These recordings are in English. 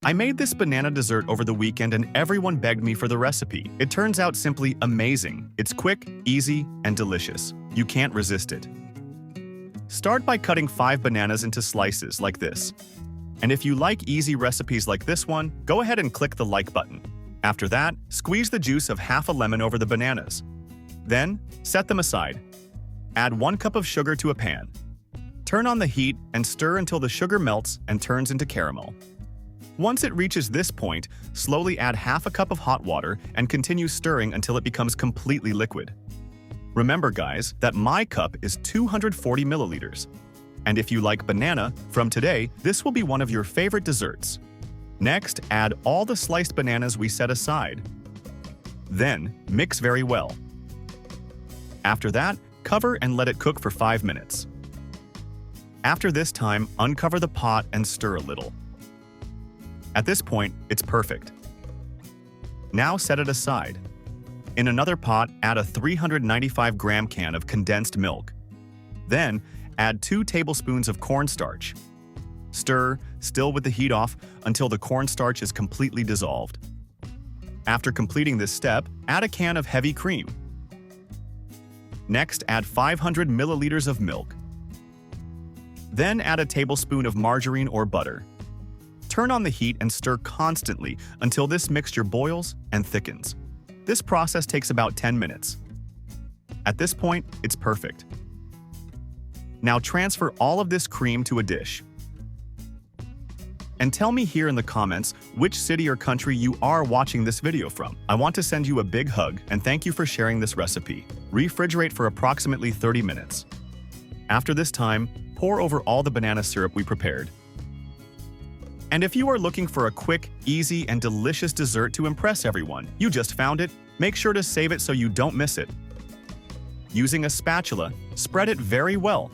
I made this banana dessert over the weekend and everyone begged me for the recipe. It turns out simply amazing. It's quick, easy, and delicious. You can't resist it. Start by cutting 5 bananas into slices like this. And if you like easy recipes like this one, go ahead and click the like button. After that, squeeze the juice of half a lemon over the bananas. Then, set them aside. Add 1 cup of sugar to a pan. Turn on the heat and stir until the sugar melts and turns into caramel. Once it reaches this point, slowly add half a cup of hot water and continue stirring until it becomes completely liquid. Remember, guys, that my cup is 240 milliliters. And if you like banana, from today, this will be one of your favorite desserts. Next, add all the sliced bananas we set aside. Then, mix very well. After that, cover and let it cook for 5 minutes. After this time, uncover the pot and stir a little. At this point, it's perfect. Now set it aside. In another pot, add a 395-gram can of condensed milk. Then, add 2 tablespoons of cornstarch. Stir, still with the heat off, until the cornstarch is completely dissolved. After completing this step, add a can of heavy cream. Next, add 500 milliliters of milk. Then add a tablespoon of margarine or butter. Turn on the heat and stir constantly until this mixture boils and thickens. This process takes about 10 minutes. At this point, it's perfect. Now transfer all of this cream to a dish. And tell me here in the comments which city or country you are watching this video from. I want to send you a big hug and thank you for sharing this recipe. Refrigerate for approximately 30 minutes. After this time, pour over all the banana syrup we prepared. And if you are looking for a quick, easy, and delicious dessert to impress everyone, you just found it, make sure to save it so you don't miss it. Using a spatula, spread it very well.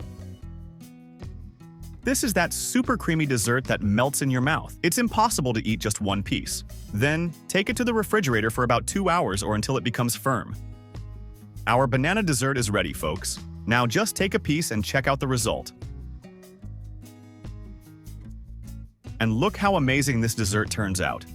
This is that super creamy dessert that melts in your mouth. It's impossible to eat just one piece. Then, take it to the refrigerator for about 2 hours or until it becomes firm. Our banana dessert is ready, folks. Now just take a piece and check out the result. And look how amazing this dessert turns out.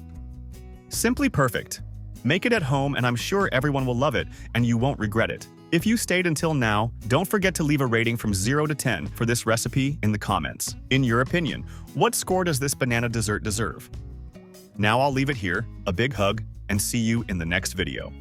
Simply perfect. Make it at home and I'm sure everyone will love it and you won't regret it. If you stayed until now, don't forget to leave a rating from 0 to 10 for this recipe in the comments. In your opinion, what score does this banana dessert deserve? Now I'll leave it here, a big hug, and see you in the next video.